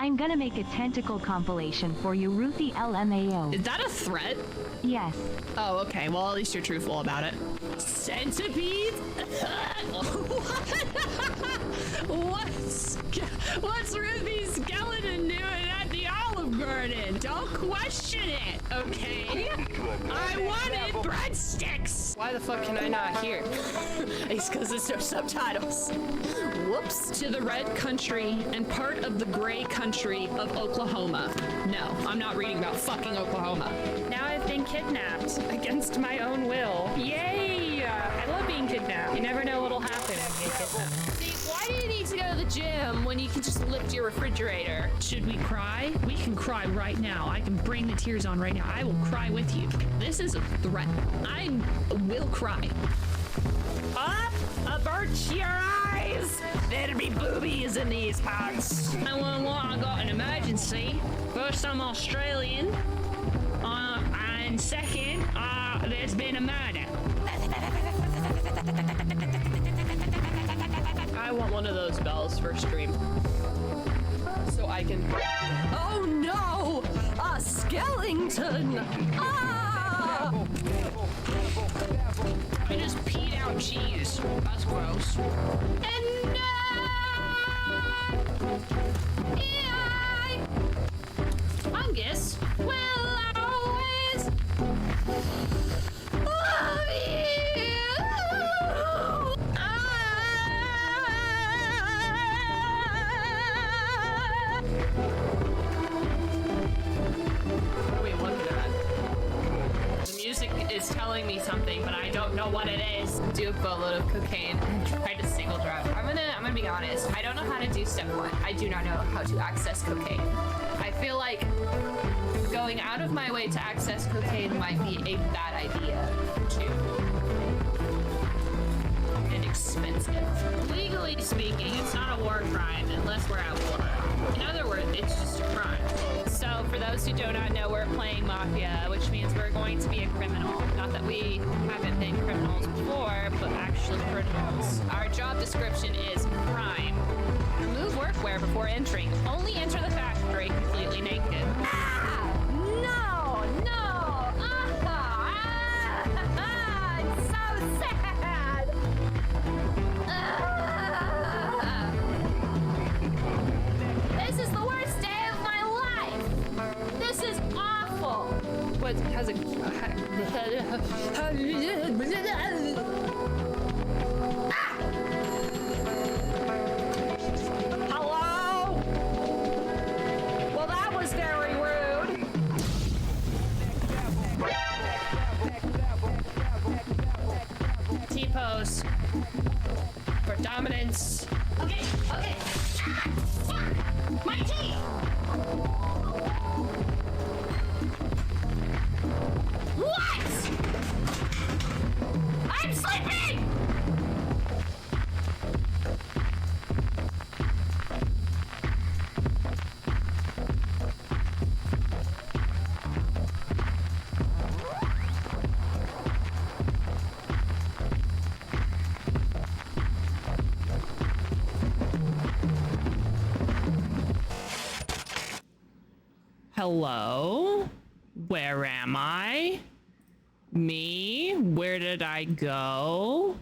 I'm gonna make a tentacle compilation for you, Ruthie LMAO. Is that a threat? Yes. Oh, okay. Well, at least you're truthful about it. Centipede? What's Ruthie's skeleton doing at the Olive Garden? Don't question it, okay? I wanted breadsticks! Why the fuck can I not hear? It's because there's no subtitles. Whoops. To the red country and part of the gray country of Oklahoma. No, I'm not reading about fucking Oklahoma. Now I've been kidnapped against my own will. Yay! I love being kidnapped. You never know what'll happen when you get kidnapped. See, why do you need to go to the gym when you can just lift your refrigerator? Should we cry? We can cry right now. I can bring the tears on right now. I will cry with you. This is a threat. I will cry. Up! Avert your eyes! There'll be boobies in these parts. 911, I got an emergency. First, I'm Australian. And second, there's been a murder. I want one of those bells for stream. So I can... Oh no! A skeleton! Ah! I just peed out cheese. That's gross. And no! Fungus? Will always love you! Wait, what did that? The music is telling me something, but I don't know what it is. Do a boatload of cocaine and try to single drop. I'm gonna be honest. I don't know how to do step one. I do not know how to access cocaine. I feel like going out of my way to access cocaine might be a bad idea too. And expensive. Legally speaking, it's not a war crime unless we're at war. In other words, it's just a crime. So for those who do not know, we're playing Mafia, which means we're going to be a criminal. Not that we haven't been criminals before, but actually criminals. Our job description is crime. Remove workwear before entering. Only enter the factory completely naked. Ah! No! No! It's so sad! This is the worst day of my life! This is awful! What has it... Hello? Well, that was very rude. T-pose for dominance. Okay, okay. My teeth! What? I'm sleeping! Hello? Where am I? Me? Where did I go?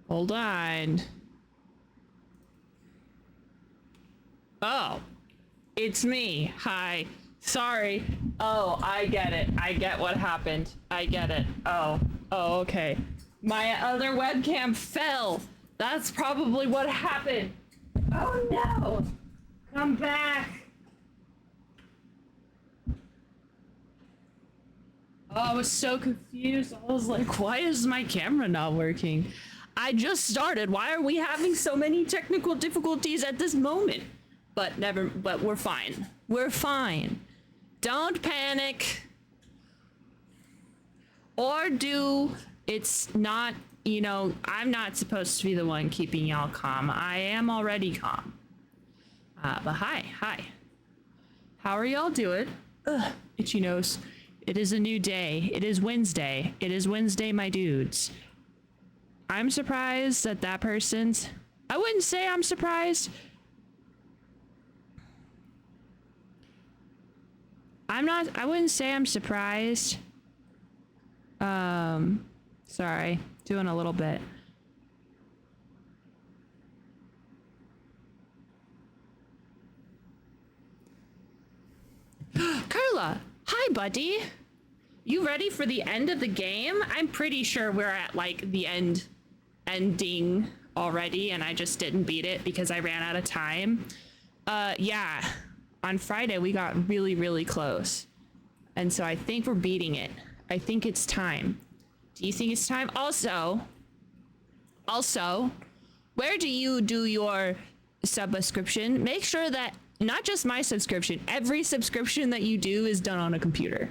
Hold on. Oh, it's me. Hi. Sorry. Oh, I get it. I get what happened. I get it. Oh, okay. My other webcam fell. That's probably what happened. Oh no! Come back! Oh, I was so confused. I was like, why is my camera not working? I just started. Why are we having so many technical difficulties at this moment? But we're fine. We're fine. Don't panic. Or it's not, you know, I'm not supposed to be the one keeping y'all calm. I am already calm. But hi. How are y'all doing? Ugh, itchy nose. It is a new day. It is Wednesday. It is Wednesday, my dudes. I'm surprised that person's I wouldn't say I'm surprised. I wouldn't say I'm surprised. Sorry, doing a little bit. Carla, hi buddy. You ready for the end of the game? I'm pretty sure we're at like the ending already, and I just didn't beat it because I ran out of time. Yeah. On Friday we got really, really close. And so I think we're beating it. I think it's time. Do you think it's time? Also, where do you do your subscription? Make sure that not just my subscription, every subscription that you do is done on a computer.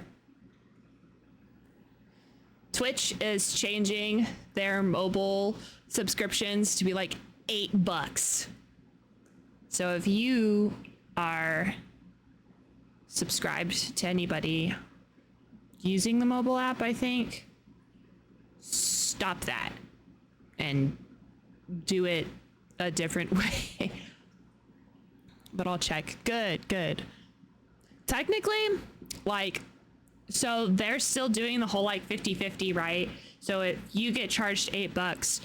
Twitch is changing their mobile subscriptions to be like $8. So if you are subscribed to anybody using the mobile app, I think, stop that and do it a different way. But I'll check. Good. Technically, like, so they're still doing the whole like 50-50, right? So if you get charged $8,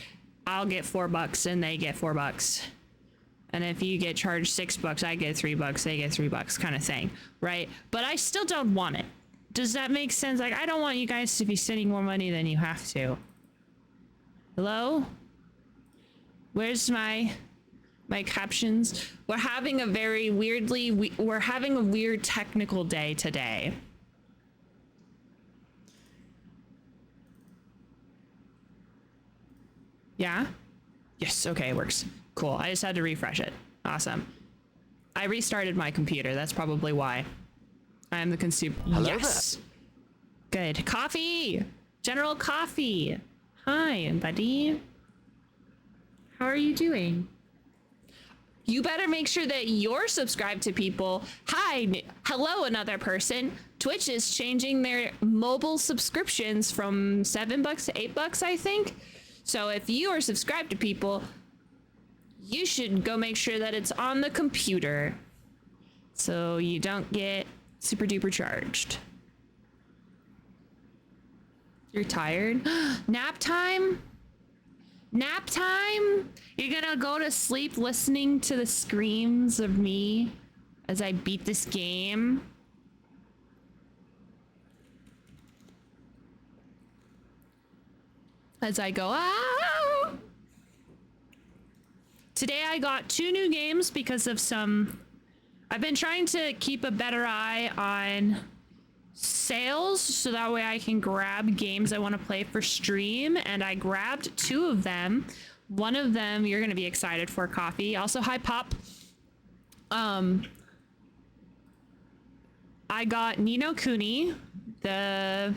I'll get $4 and they get $4. And if you get charged $6, I get $3, they get $3 kind of thing, right? But I still don't want it. Does that make sense? Like, I don't want you guys to be spending more money than you have to. Hello? Where's my captions? We're having a we're having a weird technical day today. Yeah? Yes, okay, it works. Cool, I just had to refresh it. Awesome. I restarted my computer, that's probably why. I am the consumer. Yes. There. Good. Coffee! General Coffee! Hi, buddy. How are you doing? You better make sure that you're subscribed to people. Hi, hello, another person. Twitch is changing their mobile subscriptions from $7 to $8, I think. So if you are subscribed to people, you should go make sure that it's on the computer so you don't get super duper charged. You're tired? Nap time? Nap time? You're gonna go to sleep listening to the screams of me as I beat this game? As I go, ah! Today I got 2 new games because of I've been trying to keep a better eye on sales so that way I can grab games I want to play for stream, and I grabbed 2 of them. One of them you're gonna be excited for, Coffee. Also, hi Pop. I got Ni no Kuni, the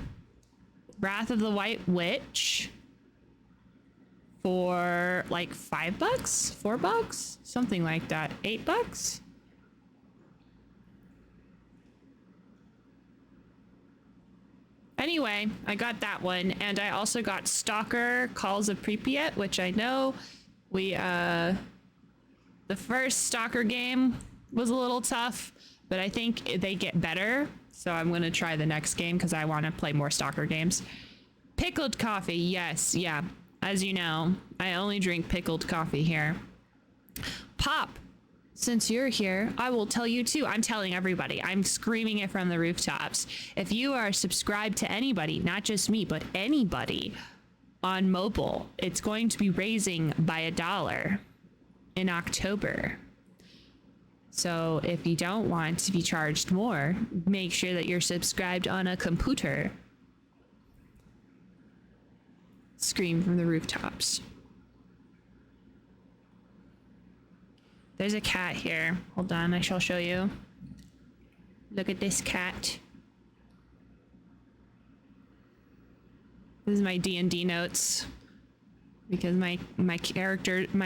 Wrath of the White Witch, for like $5, $4, something like that. $8. Anyway, I got that one, and I also got Stalker Calls of Pripyat, which I know the first Stalker game was a little tough, but I think they get better. So I'm gonna try the next game because I want to play more Stalker games. Pickled coffee, yes, yeah. As you know, I only drink pickled coffee here. Pop, since you're here, I will tell you too. I'm telling everybody. I'm screaming it from the rooftops. If you are subscribed to anybody, not just me, but anybody on mobile, it's going to be raising by $1 in October. So if you don't want to be charged more, make sure that you're subscribed on a computer. Scream from the rooftops. There's a cat here. Hold on, I shall show you. Look at this cat. This is my D&D notes because my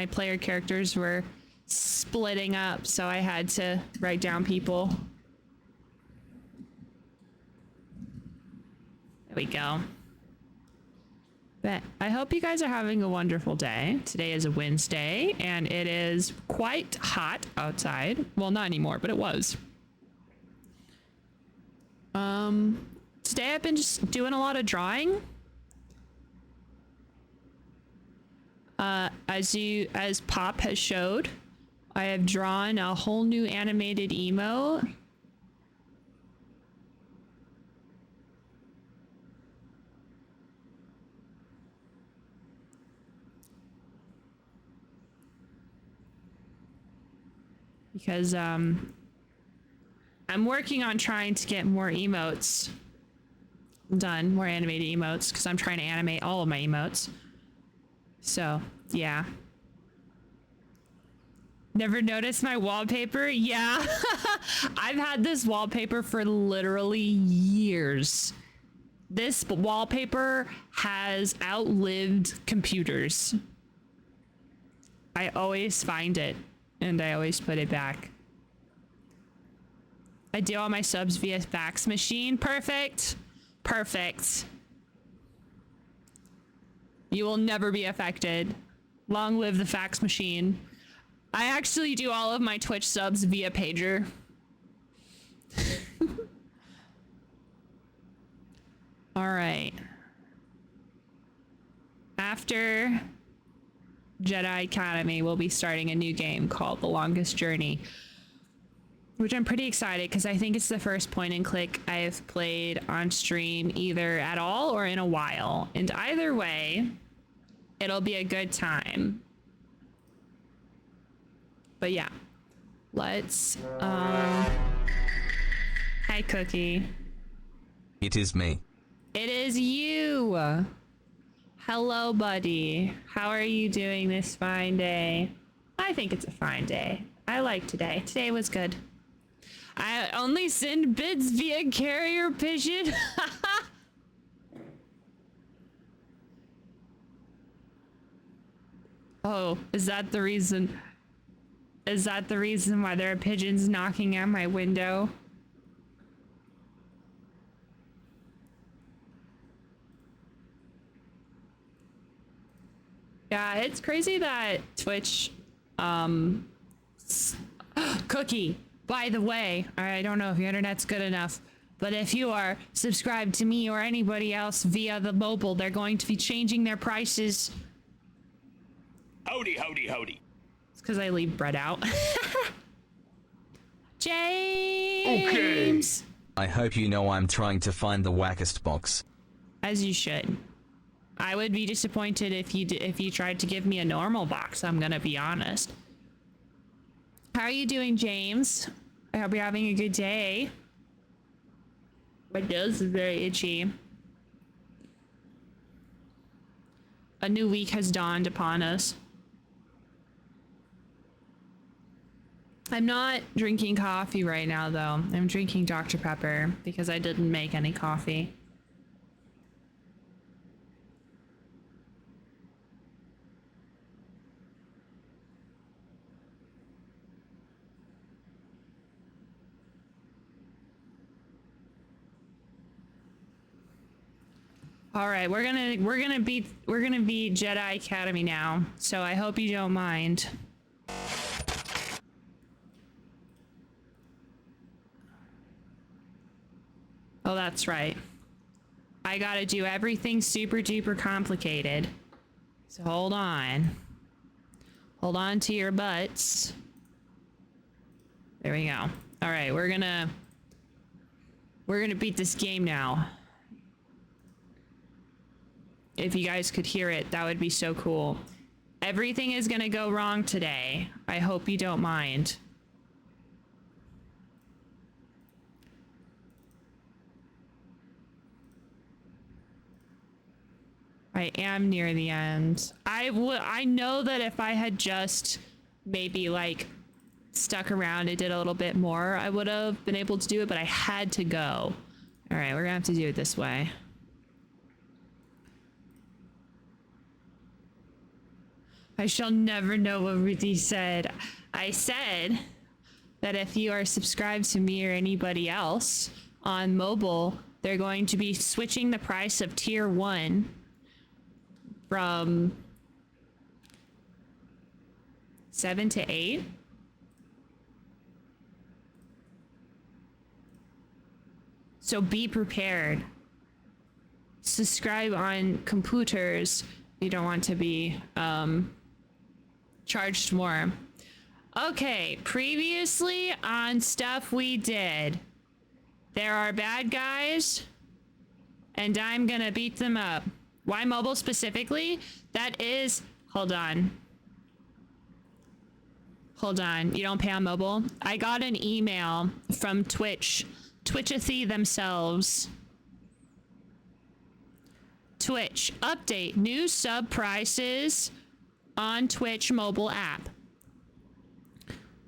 player characters were splitting up, so I had to write down people. There we go. But I hope you guys are having a wonderful day. Today is a Wednesday, and it is quite hot outside. Well, not anymore, but it was. Today I've been just doing a lot of drawing. As Pop has showed, I have drawn a whole new animated emo. Because I'm working on trying to get more emotes done, more animated emotes, because I'm trying to animate all of my emotes. So, yeah. Never noticed my wallpaper? Yeah. I've had this wallpaper for literally years. This wallpaper has outlived computers. I always find it. And I always put it back. I do all my subs via fax machine. Perfect. Perfect. You will never be affected. Long live the fax machine. I actually do all of my Twitch subs via pager. All right. After Jedi Academy, we'll be starting a new game called The Longest Journey, which I'm pretty excited because I think it's the first point and click I have played on stream either at all or in a while. And either way, it'll be a good time. But yeah, let's, hi Cookie. It is me. It is you. Hello, buddy. How are you doing this fine day? I think it's a fine day. I like today. Today was good. I only send bids via carrier pigeon. Oh, is that the reason? Is that the reason why there are pigeons knocking at my window? Yeah, it's crazy that Twitch, Cookie, by the way, I don't know if your internet's good enough, but if you are subscribed to me or anybody else via the mobile, they're going to be changing their prices. Howdy, howdy, howdy. It's because I leave bread out. James! Okay. I hope you know I'm trying to find the wackest box. As you should. I would be disappointed if you tried to give me a normal box, I'm gonna be honest. How are you doing, James? I hope you're having a good day. My nose is very itchy. A new week has dawned upon us. I'm not drinking coffee right now, though. I'm drinking Dr. Pepper because I didn't make any coffee. All right, we're gonna beat Jedi Academy now, so I hope you don't mind. Oh, that's right. I gotta do everything super duper complicated. So hold on. Hold on to your butts. There we go. All right, we're gonna beat this game now. If you guys could hear it, that would be so cool. Everything is gonna go wrong today. I hope you don't mind. I am near the end. I know that if I had just maybe like stuck around and did a little bit more, I would have been able to do it, but I had to go. All right, we're gonna have to do it this way. I shall never know what Ruthie said. I said that if you are subscribed to me or anybody else on mobile, they're going to be switching the price of tier 1 from 7 to 8. So be prepared. Subscribe on computers. You don't want to be charged more. Okay, previously on stuff we did, there are bad guys, and I'm gonna beat them up. Why mobile specifically? That is, hold on. Hold on, you don't pay on mobile? I got an email from Twitchathy themselves. Twitch, update, new sub prices on Twitch mobile app.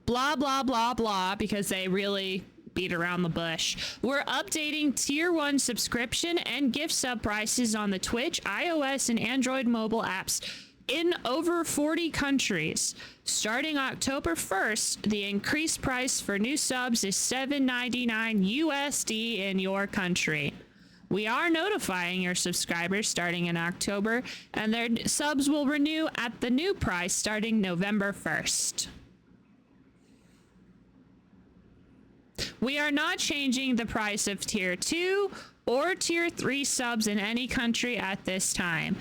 Blah, blah, blah, blah, because they really beat around the bush. We're updating tier 1 subscription and gift sub prices on the Twitch, iOS, and Android mobile apps in over 40 countries. Starting October 1st, the increased price for new subs is $7.99 USD in your country. We are notifying your subscribers starting in October, and their subs will renew at the new price starting November 1st. We are not changing the price of tier 2 or tier 3 subs in any country at this time.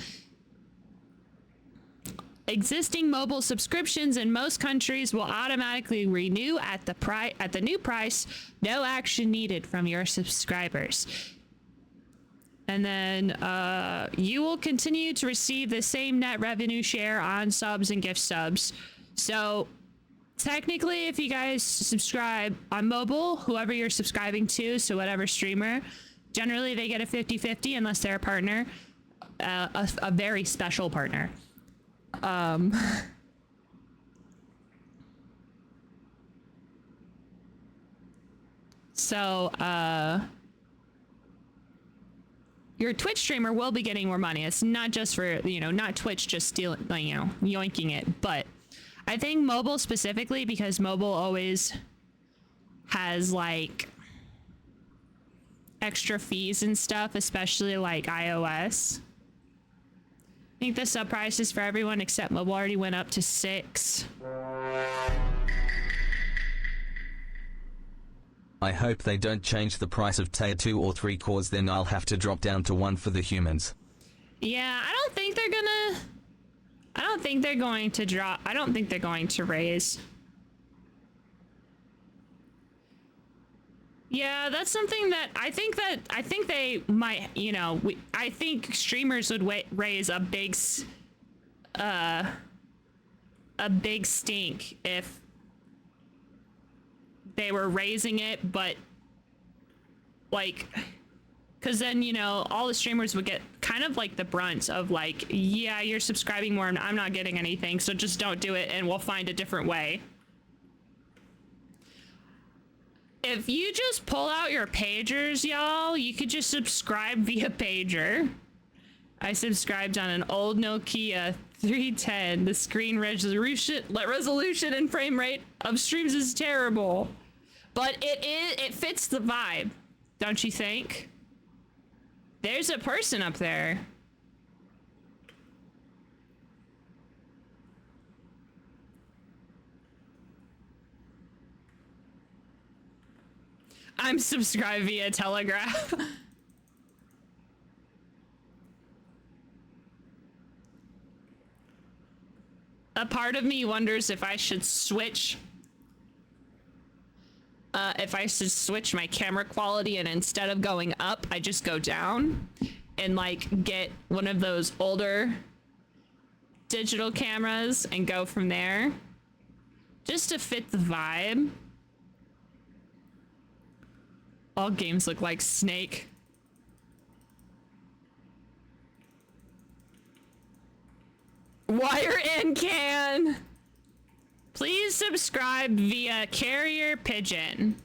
Existing mobile subscriptions in most countries will automatically renew at the new price. No action needed from your subscribers. And then you will continue to receive the same net revenue share on subs and gift subs. So technically, if you guys subscribe on mobile, whoever you're subscribing to, so whatever streamer, generally they get a 50-50 unless they're a partner, a very special partner. Your Twitch streamer will be getting more money. It's not just for, not Twitch just stealing, yoinking it, but I think mobile specifically, because mobile always has like extra fees and stuff, especially like iOS. I think the sub prices for everyone except mobile already went up to 6. I hope they don't change the price of tier 2 or 3, cause then I'll have to drop down to 1 for the humans. Yeah, I don't think they're going to drop. I don't think they're going to raise. Yeah, that's something that I think they might, I think streamers would raise a big stink if they were raising it, but like, because then, all the streamers would get kind of like the brunt of like, yeah, you're subscribing more and I'm not getting anything, so just don't do it and we'll find a different way. If you just pull out your pagers, y'all, you could just subscribe via pager. I subscribed on an old Nokia 310. The screen resolution and frame rate of streams is terrible. But it fits the vibe, don't you think? There's a person up there. I'm subscribed via Telegraph. A part of me wonders if I should switch my camera quality, and instead of going up, I just go down and like get one of those older digital cameras and go from there, just to fit the vibe. All games look like Snake. Wire in can. Please subscribe via carrier pigeon.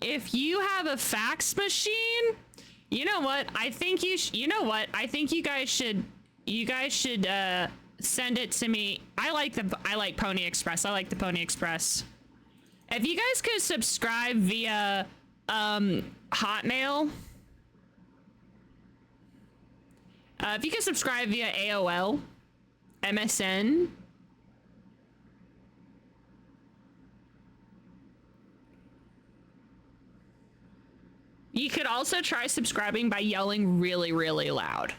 If you have a fax machine, you know what? I think you guys should send it to me. I like Pony Express. I like the Pony Express. If you guys could subscribe via Hotmail, If you can subscribe via AOL, MSN, you could also try subscribing by yelling really, really loud.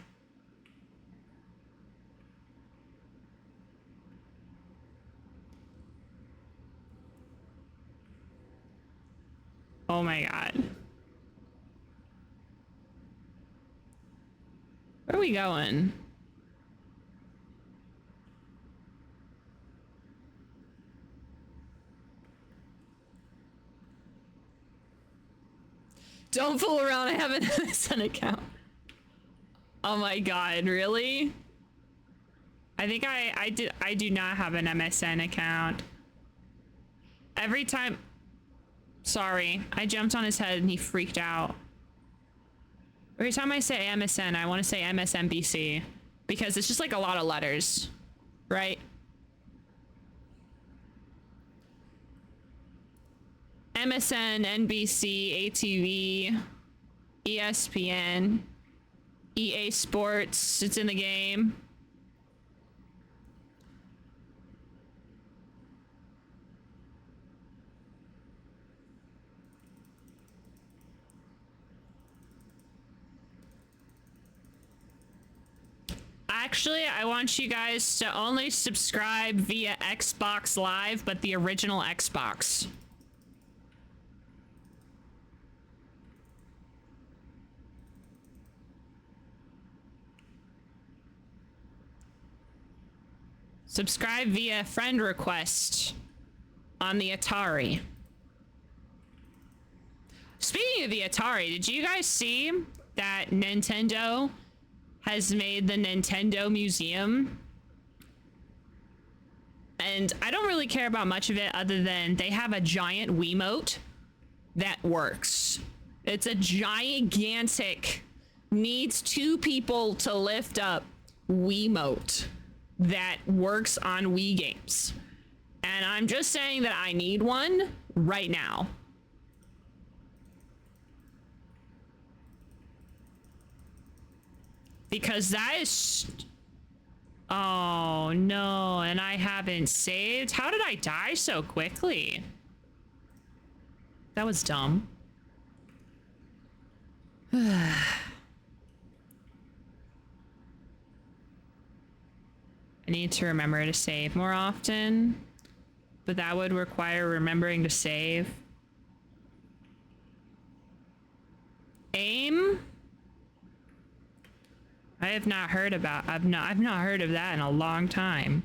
Oh my god. Where are we going? Don't fool around, I have an MSN account. Oh my god, really? I think I do not have an MSN account. Every time... Sorry, I jumped on his head and he freaked out. Every time I say MSN, I want to say MSNBC because it's just like a lot of letters, right? MSN, NBC, ATV, ESPN, EA Sports, it's in the game. Actually, I want you guys to only subscribe via Xbox Live, but the original Xbox. Subscribe via friend request on the Atari. Speaking of the Atari, did you guys see that Nintendo has made the Nintendo Museum? And I don't really care about much of it other than they have a giant Wiimote that works. It's a gigantic, needs 2 people to lift up Wiimote that works on Wii games. And I'm just saying that I need one right now. Because that is... Oh no, and I haven't saved? How did I die so quickly? That was dumb. I need to remember to save more often, but that would require remembering to save. Aim? I have not heard about, I've not heard of that in a long time.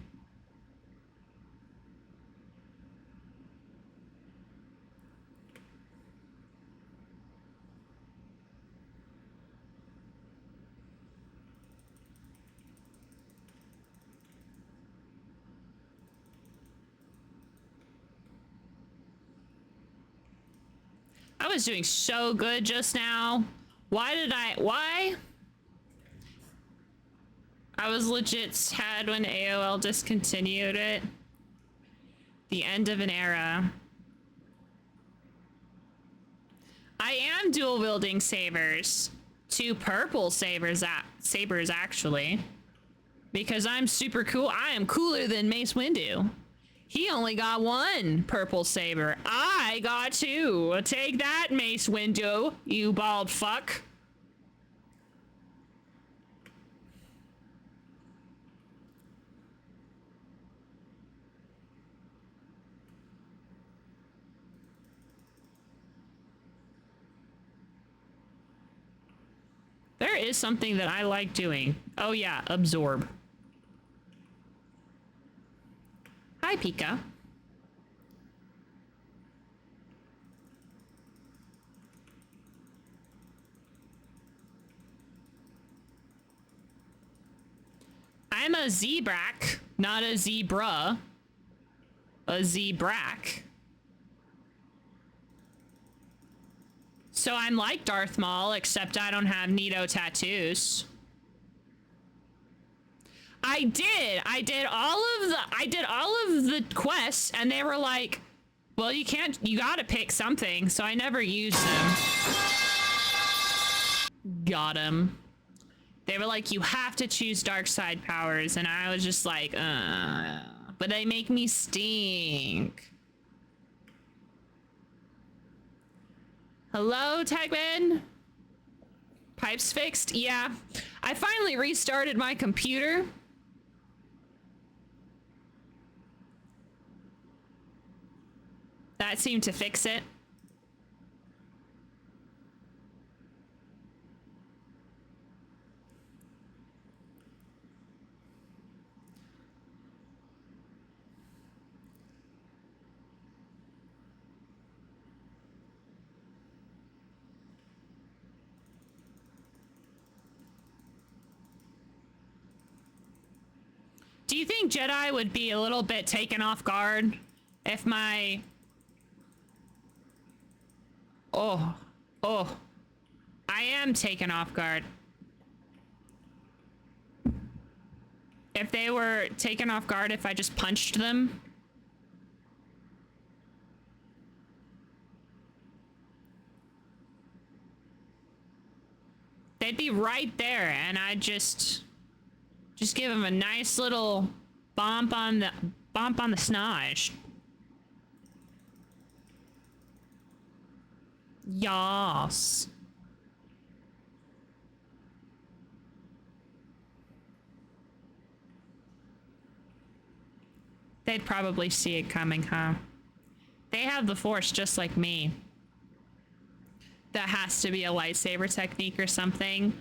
I was doing so good just now. Why? I was legit sad when AOL discontinued it. The end of an era. I am dual wielding sabers. 2 purple sabers actually. Because I'm super cool. I am cooler than Mace Windu. He only got 1 purple saber. I got 2. Take that, Mace Windu, you bald fuck. There is something that I like doing. Oh yeah, absorb. Hi, Pika. I'm a Zebrack, not a zebra. A Zebrack. So I'm like Darth Maul, except I don't have Nito tattoos. I did all of the quests, and they were like, well, you gotta pick something, so I never used them. Got him. They were like, you have to choose dark side powers, and I was just like, but they make me stink. Hello, Techman? Pipes fixed? Yeah. I finally restarted my computer. That seemed to fix it. Do you think Jedi would be a little bit taken off guard if my... Oh. I am taken off guard. If they were taken off guard if I just punched them. They'd be right there and I'd just give them a nice little bump on the snosh. Yas. They'd probably see it coming, huh? They have the Force just like me. That has to be a lightsaber technique or something.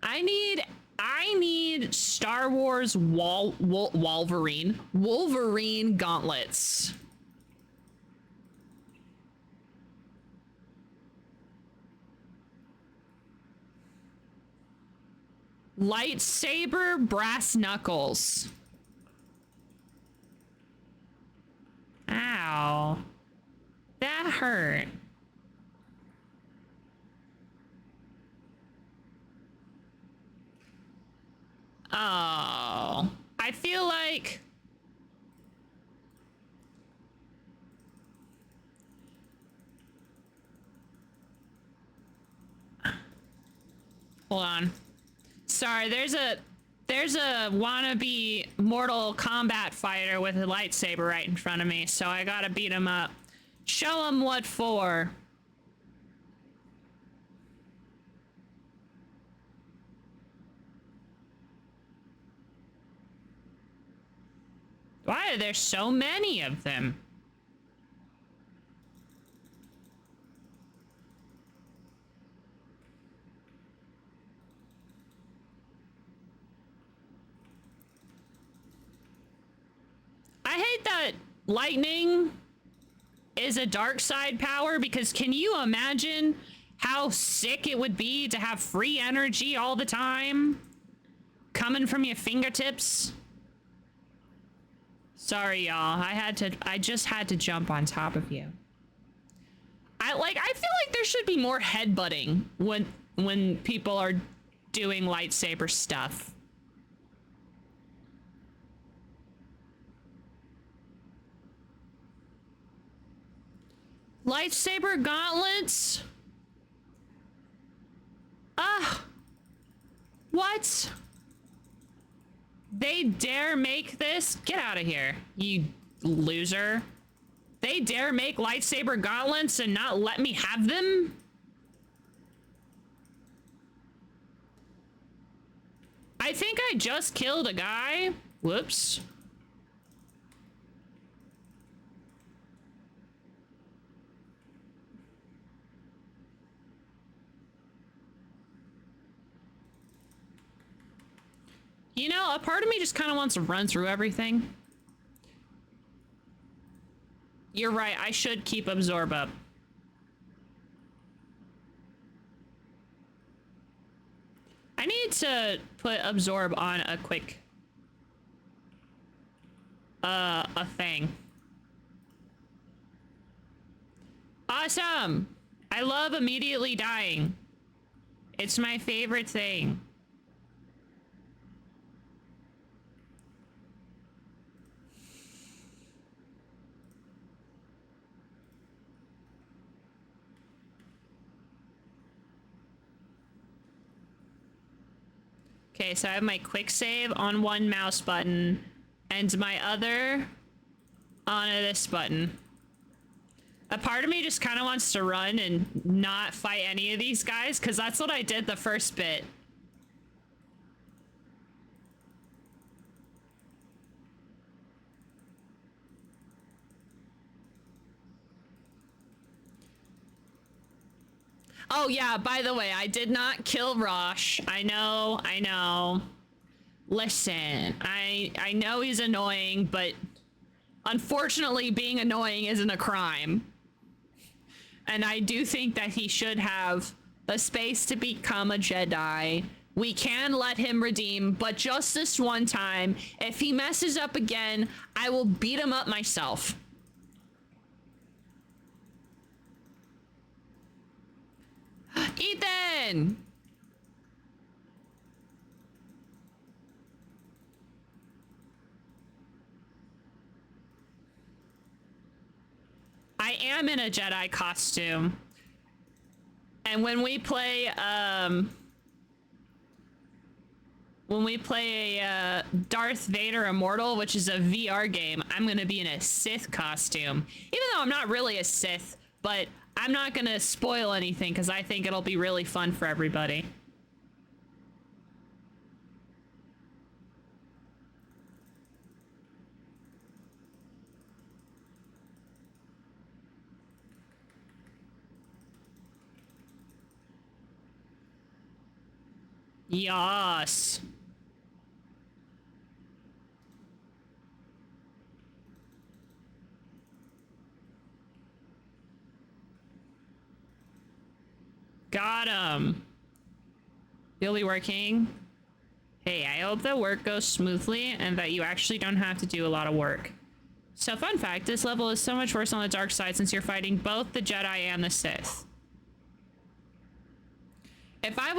I need Star Wars Wolverine gauntlets. Lightsaber brass knuckles. Ow. That hurt. Oh. I feel like... Hold on. Sorry, there's a wannabe Mortal Kombat fighter with a lightsaber right in front of me, so I gotta beat him up. Show him what for. Why are there so many of them? I hate that lightning is a dark side power, because can you imagine how sick it would be to have free energy all the time coming from your fingertips? Sorry, y'all. I just had to jump on top of you. I feel like there should be more headbutting when people are doing lightsaber stuff. Lightsaber gauntlets? What? They dare make this? Get out of here, you loser. They dare make lightsaber gauntlets and not let me have them? I think I just killed a guy. Whoops. You know, a part of me just kind of wants to run through everything. You're right, I should keep absorb up. I need to put absorb on a quick... a thing. Awesome! I love immediately dying. It's my favorite thing. Okay, so I have my quick save on one mouse button and my other on this button. A part of me just kind of wants to run and not fight any of these guys, because that's what I did the first bit. Oh yeah, by the way, I did not kill Rosh. I know, I know. Listen, I know he's annoying, but unfortunately being annoying isn't a crime. And I do think that he should have the space to become a Jedi. We can let him redeem, but just this one time. If he messes up again, I will beat him up myself. Ethan! I am in a Jedi costume. And when we play Darth Vader Immortal, which is a VR game, I'm gonna be in a Sith costume. Even though I'm not really a Sith, but I'm not gonna spoil anything because I think it'll be really fun for everybody. Yes. Got him. You'll be working. Hey, I hope the work goes smoothly and that you actually don't have to do a lot of work. So fun fact, this level is so much worse on the dark side since you're fighting both the Jedi and the Sith. If I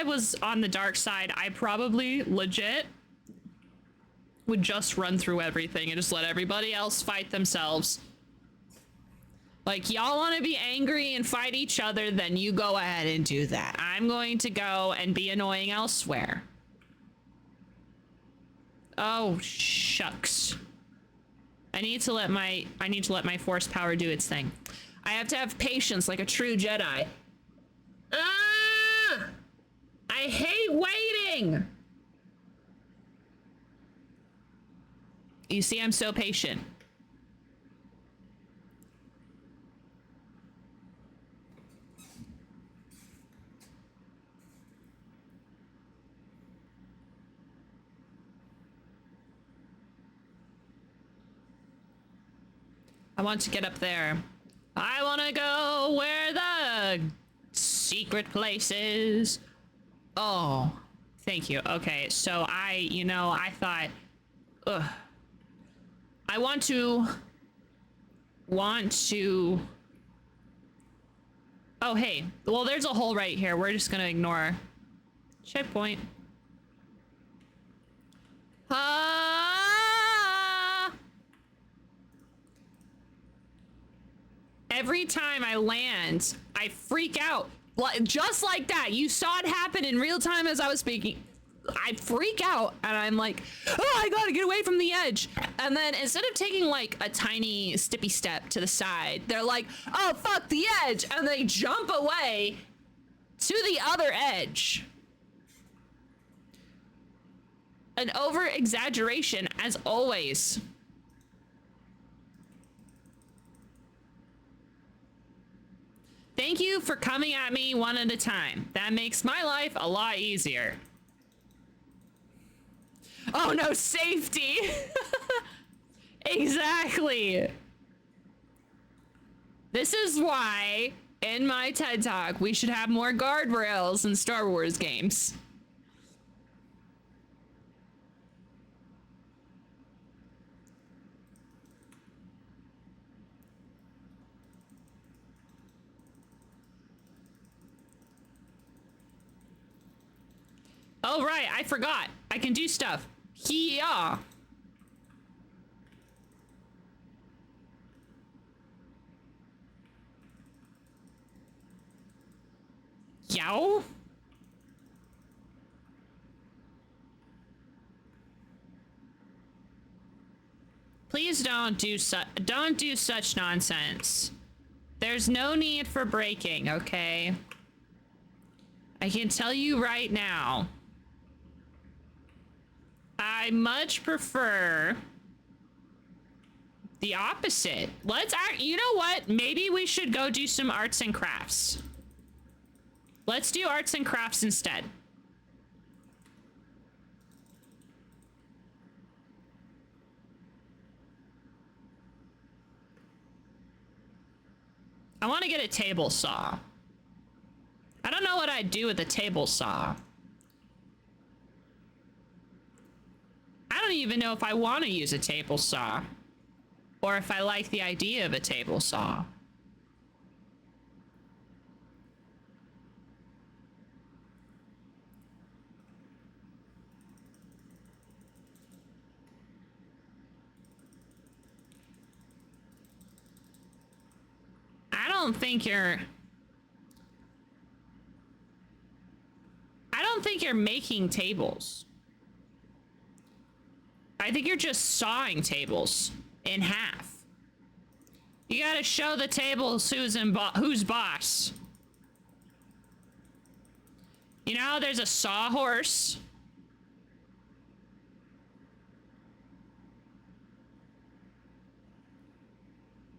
was on the dark side, I probably legit would just run through everything and just let everybody else fight themselves. Like, y'all want to be angry and fight each other, then you go ahead and do that. I'm going to go and be annoying elsewhere. Oh, shucks. I need to let my force power do its thing. I have to have patience like a true Jedi. I hate waiting. You see, I'm so patient. I want to get up there. I want to go where the secret place is. Oh, thank you. Okay, so I thought, I want to, oh, hey, well, there's a hole right here. We're just gonna ignore. Checkpoint. Every time I land, I freak out. Just like that. You saw it happen in real time as I was speaking. I freak out and I'm like, oh, I gotta get away from the edge. And then instead of taking like a tiny stippy step to the side, they're like, oh, fuck the edge. And they jump away to the other edge. An over exaggeration as always. Thank you for coming at me one at a time. That makes my life a lot easier. Oh no, safety! Exactly. This is why, in my TED Talk, we should have more guardrails in Star Wars games. Oh, right, I forgot. I can do stuff. Yeah. Yow? please don't do such nonsense. There's no need for breaking, okay? I can tell you right now. I much prefer the opposite. You know what? Maybe we should go do some arts and crafts. Let's do arts and crafts instead. I want to get a table saw. I don't know what I'd do with a table saw. I don't even know if I want to use a table saw. Or if I like the idea of a table saw. I don't think you're making tables. I think you're just sawing tables in half. You gotta show the tables who's boss. You know, there's a sawhorse.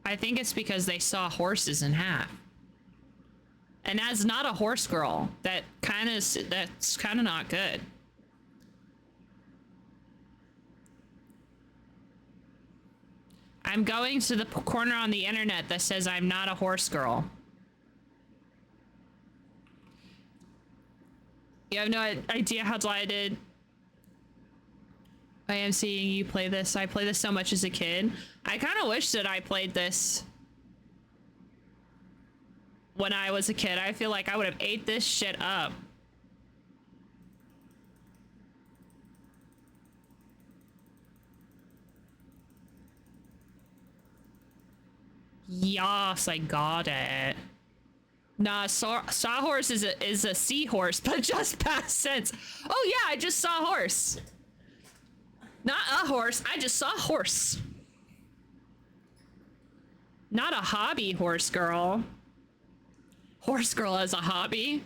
I think it's because they saw horses in half. And as not a horse girl, that's kind of not good. I'm going to the corner on the internet that says I'm not a horse girl. You have no idea how delighted I am seeing you play this. I played this so much as a kid. I kind of wish that I played this when I was a kid. I feel like I would have ate this shit up. Yes, I got it. Nah, sawhorse is a seahorse, but just past tense. Oh yeah, I just saw a horse. Not a horse, I just saw a horse. Not a hobby horse girl. Horse girl as a hobby.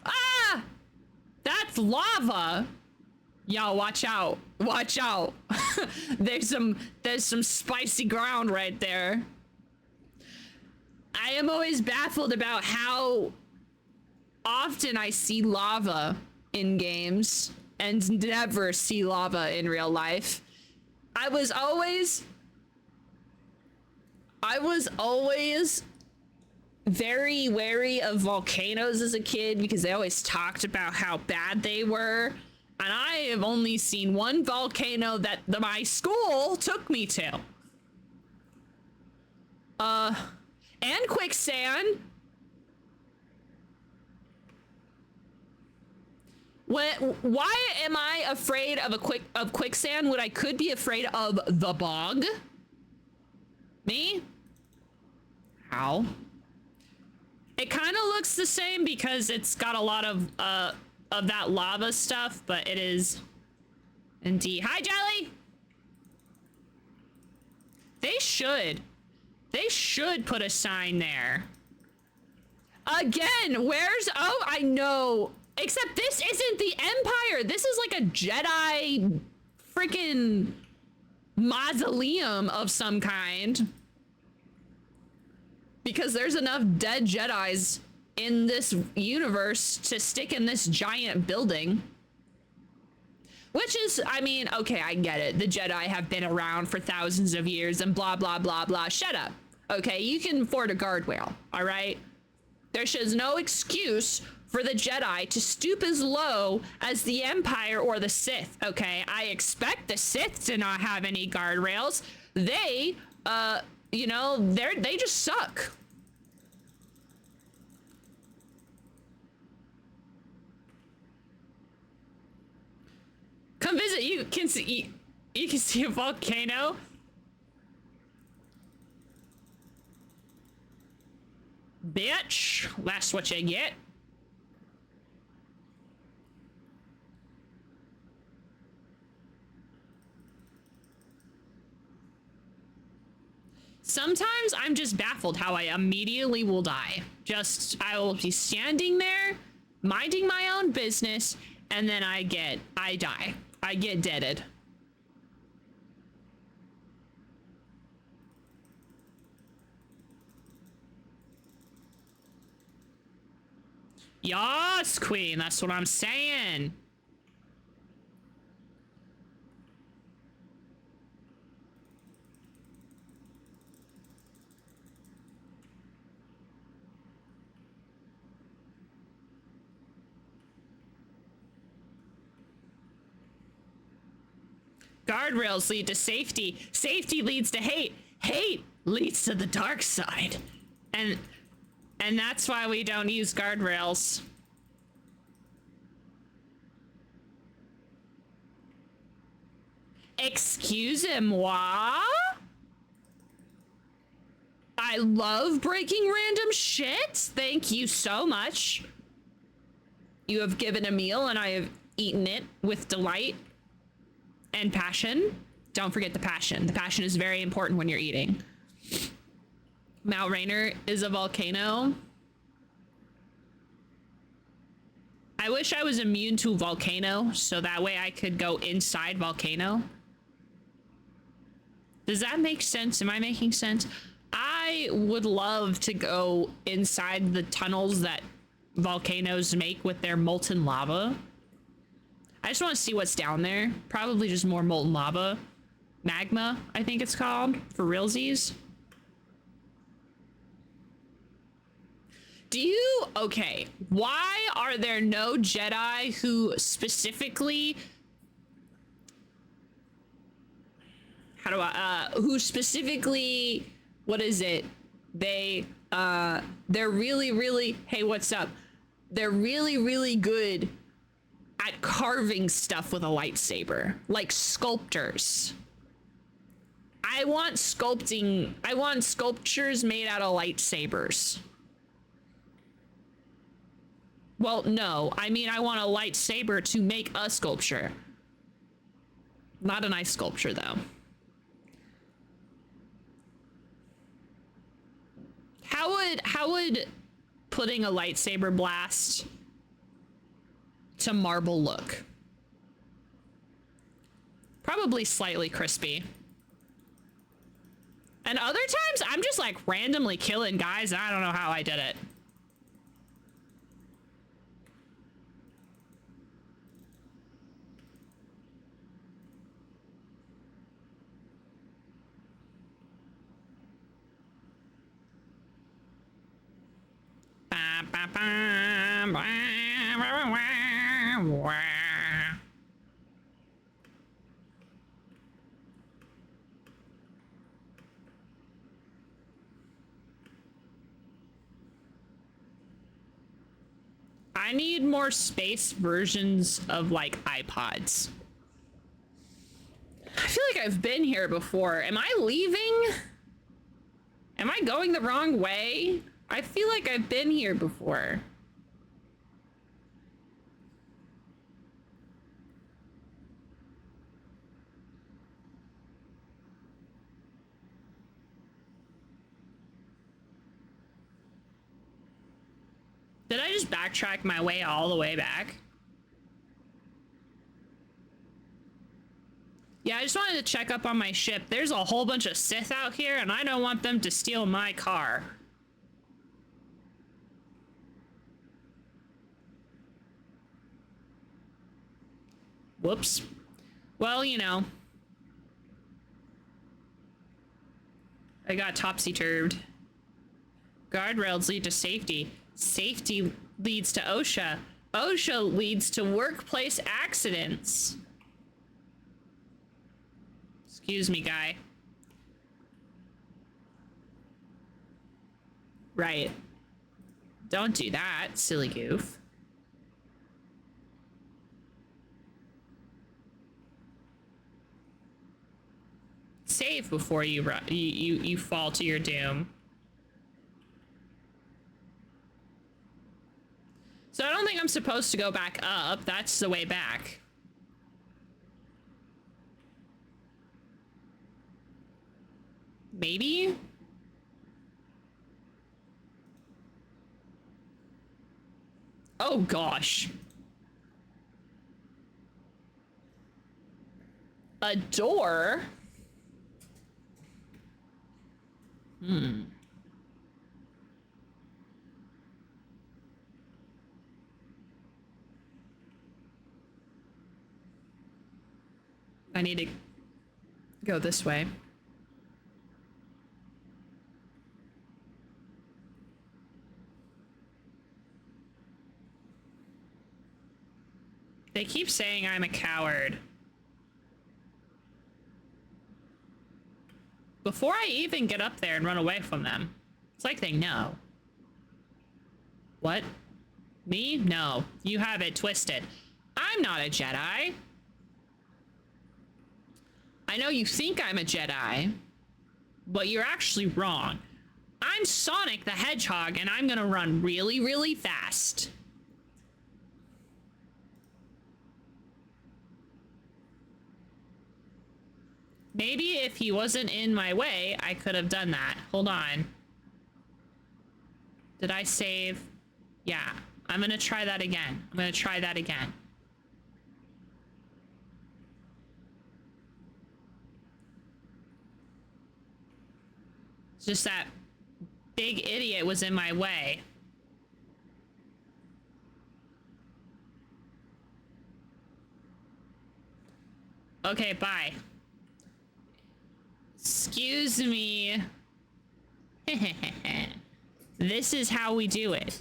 Ah! That's lava! Yo, watch out. Watch out. There's some spicy ground right there. I am always baffled about how often I see lava in games and never see lava in real life. I was always very wary of volcanoes as a kid because they always talked about how bad they were. And I have only seen one volcano that my school took me to. And quicksand. Why am I afraid of quicksand when I could be afraid of the bog? Me? How? It kind of looks the same because it's got a lot of that lava stuff, but it is indeed. Hi, Jelly. They should put a sign there. Again, oh, I know. Except this isn't the Empire. This is like a Jedi freaking mausoleum of some kind. Because there's enough dead Jedis in this universe to stick in this giant building. Which is, I mean, okay, I get it. The Jedi have been around for thousands of years and blah, blah, blah, blah. Shut up. Okay, you can afford a guardrail, all right? There's no excuse for the Jedi to stoop as low as the Empire or the Sith, okay? I expect the Sith to not have any guardrails. They, you know, they just suck. Come visit. You can see a volcano. Bitch, that's what you get. Sometimes I'm just baffled how I immediately will die. I will be standing there, minding my own business, and then I die. I get deaded. Yas, queen, that's what I'm saying. Guardrails lead to safety. Safety leads to hate. Hate leads to the dark side. And that's why we don't use guardrails. Excusez-moi? I love breaking random shit. Thank you so much. You have given a meal and I have eaten it with delight and passion. Don't forget the passion. The passion is very important when you're eating. Mount Rainier is a volcano. I wish I was immune to a volcano so that way I could go inside volcano. Does that make sense? Am I making sense? I would love to go inside the tunnels that volcanoes make with their molten lava. I just want to see what's down there. Probably just more molten lava. Magma, I think it's called, for realsies. Okay, why are there no Jedi who specifically, what is it? They're really, hey, what's up? They're really good at carving stuff with a lightsaber, like sculptors. I want sculptures made out of lightsabers. Well, no, I mean, I want a lightsaber to make a sculpture. Not a nice sculpture, though. How would putting a lightsaber blast to marble look? Probably slightly crispy. And other times, I'm just like randomly killing guys, and I don't know how I did it. I need more space versions of like iPods. I feel like I've been here before. Am I leaving? Am I going the wrong way? I feel like I've been here before. Did I just backtrack my way all the way back? Yeah, I just wanted to check up on my ship. There's a whole bunch of Sith out here, and I don't want them to steal my car. Whoops. Well, you know. I got topsy-turved. Guardrails lead to safety. Safety leads to OSHA. OSHA leads to workplace accidents. Excuse me, guy. Right. Don't do that, silly goof. Save before you fall to your doom. So I don't think I'm supposed to go back up. That's the way back. Maybe? Oh gosh. A door? I need to go this way. They keep saying I'm a coward. Before I even get up there and run away from them, it's like they know. What? Me? No. You have it twisted. I'm not a Jedi. I know you think I'm a Jedi, but you're actually wrong. I'm Sonic the Hedgehog, and I'm gonna run really, really fast. Maybe if he wasn't in my way, I could have done that. Hold on. Did I save? Yeah. I'm gonna try that again. I'm gonna try that again. It's just that big idiot was in my way. Okay, bye. Excuse me. This is how we do it.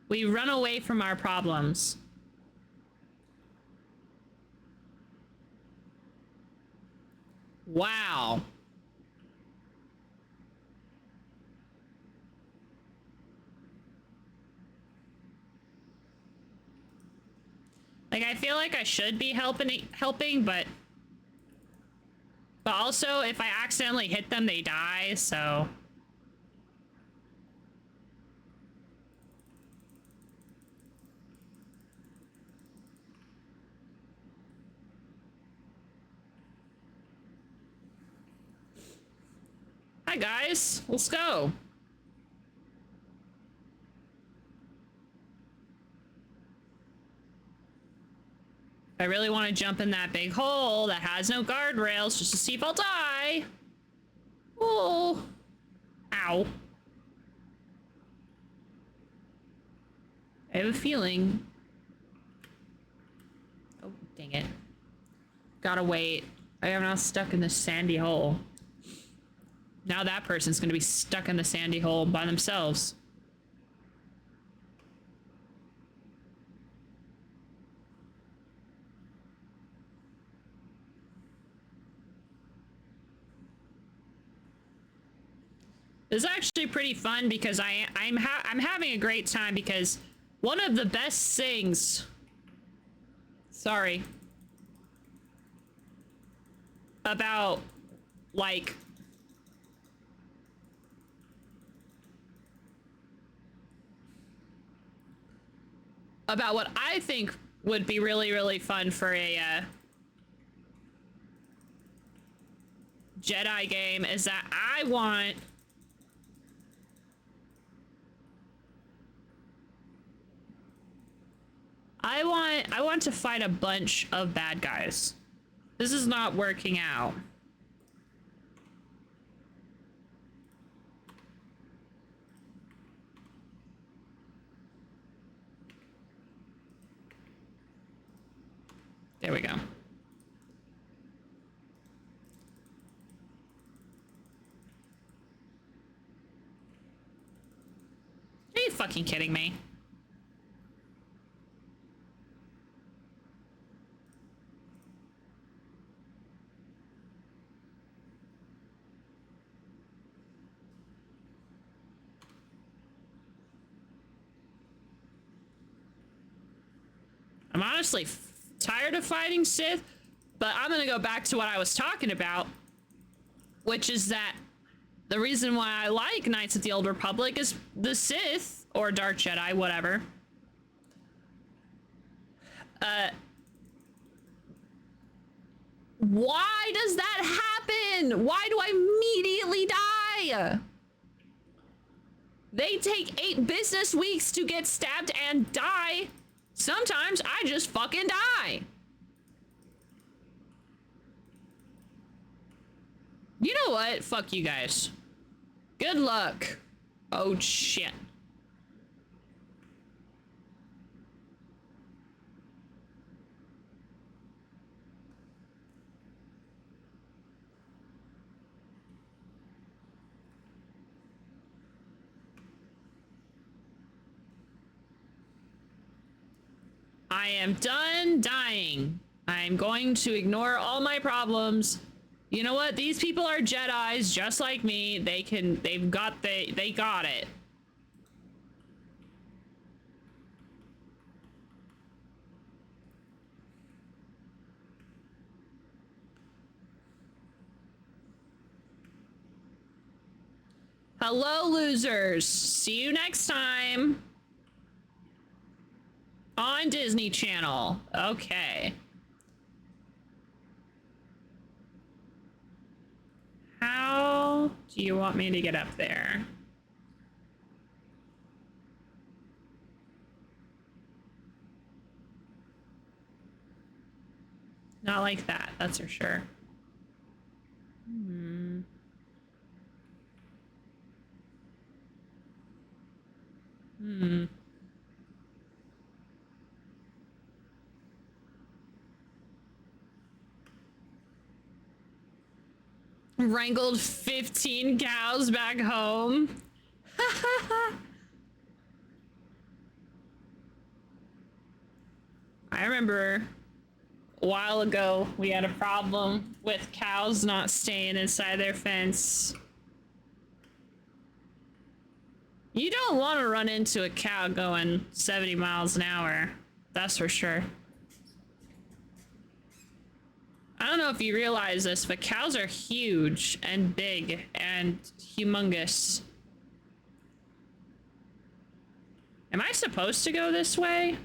We run away from our problems. Wow. Like, I feel like I should be helping, but also, if I accidentally hit them, they die, so... Hi, guys. Let's go. I really want to jump in that big hole that has no guardrails just to see if I'll die. Oh. Ow. I have a feeling. Oh, dang it. Gotta wait. I am now stuck in this sandy hole. Now that person's gonna be stuck in the sandy hole by themselves. It's actually pretty fun because I'm having a great time because one of the best things, sorry, about like about what I think would be really, really fun for a Jedi game is that I want to fight a bunch of bad guys. This is not working out. There we go. Are you fucking kidding me? I'm honestly tired of fighting Sith, but I'm gonna go back to what I was talking about, which is that the reason why I like Knights of the Old Republic is the Sith, or Dark Jedi, whatever. Why does that happen? Why do I immediately die? They take 8 business weeks to get stabbed and die. Sometimes I just fucking die. You know what? Fuck you guys. Good luck. Oh shit. I am done dying. I'm going to ignore all my problems. You know what? These people are Jedis just like me. They got it. Hello, losers. See you next time. On Disney Channel. Okay. How do you want me to get up there? Not like that, that's for sure. Wrangled 15 cows back home. I remember a while ago we had a problem with cows not staying inside their fence. You don't want to run into a cow going 70 miles an hour. That's for sure. I don't know if you realize this, but cows are huge and big and humongous. Am I supposed to go this way?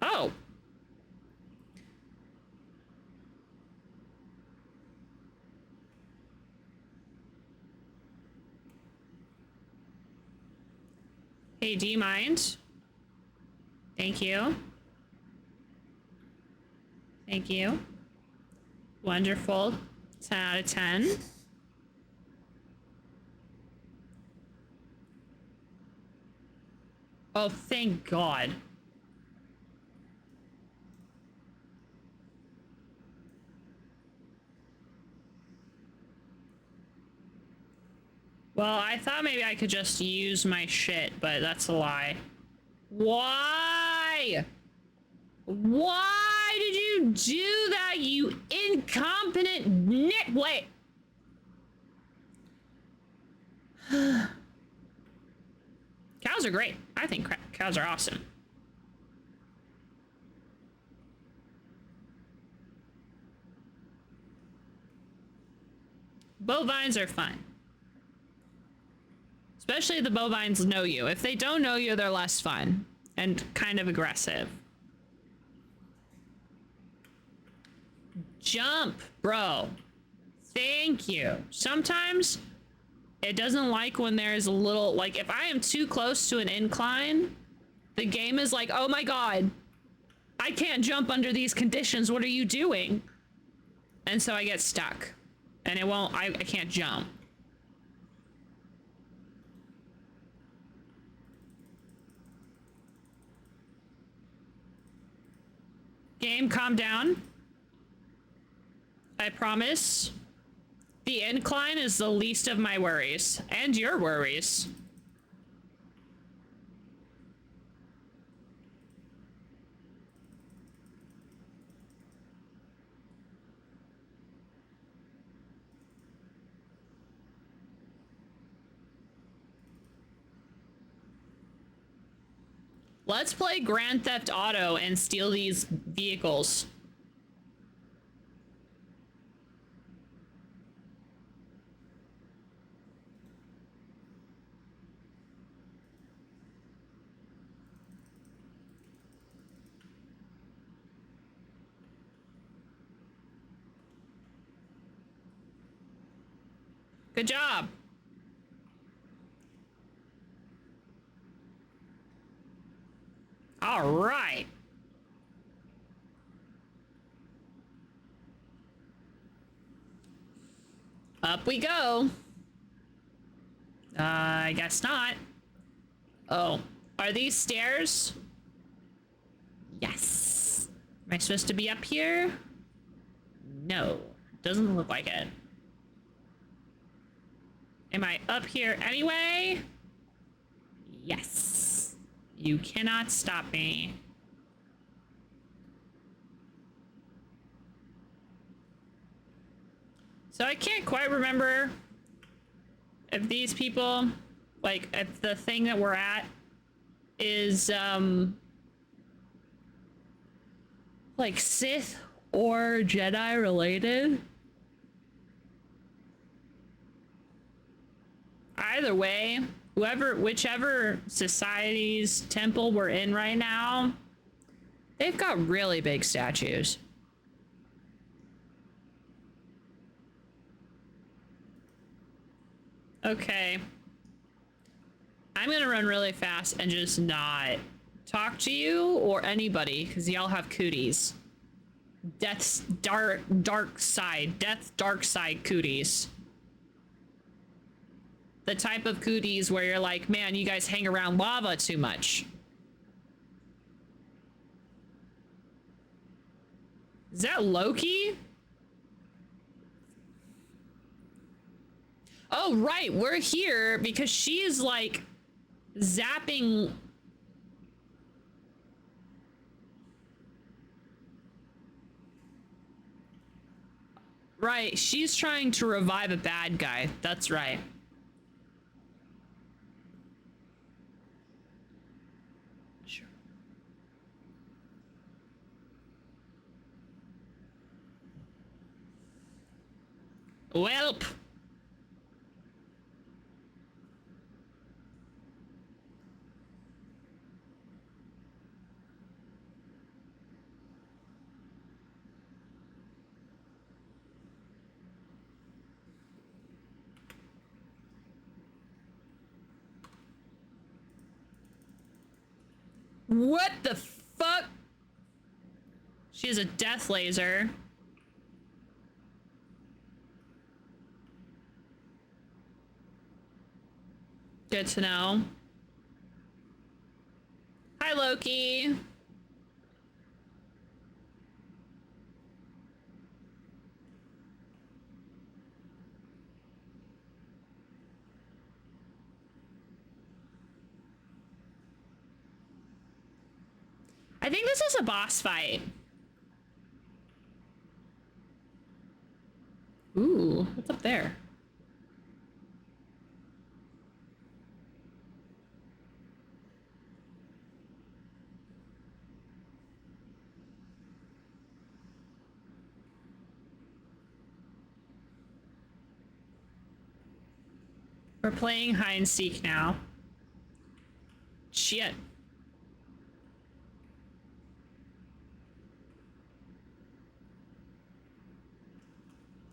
Oh. Hey, do you mind? Thank you. Thank you. Wonderful. 10 out of 10. Oh, thank God. Well, I thought maybe I could just use my shit, but that's a lie. Why? Why did you do that, you incompetent nitwit? Cows are great. I think cows are awesome. Bovines are fun. Especially the bovines know you. If they don't know you, they're less fun and kind of aggressive. Jump, bro. Thank you. Sometimes it doesn't like when there's a little, like if I am too close to an incline, the game is like, oh my God, I can't jump under these conditions. What are you doing? And so I get stuck and it won't, I can't jump. Game, calm down. I promise. The incline is the least of my worries. And your worries. Let's play Grand Theft Auto and steal these vehicles. Good job. All right. Up we go. I guess not. Oh, are these stairs? Yes. Am I supposed to be up here? No, doesn't look like it. Am I up here anyway? Yes. You cannot stop me. So I can't quite remember if these people, like, if the thing that we're at is, like, Sith or Jedi related. Either way, whichever society's temple we're in right now, they've got really big statues. Okay. I'm gonna run really fast and just not talk to you or anybody, because y'all have cooties. Death's dark side cooties. The type of cooties where you're like, man, you guys hang around lava too much. Is that Loki? Oh, right, we're here because she's like zapping. Right, she's trying to revive a bad guy. That's right. Sure. Welp. What the fuck? She has a death laser. Good to know. Hi, Loki. I think this is a boss fight. Ooh, what's up there? We're playing hide and seek now. Shit.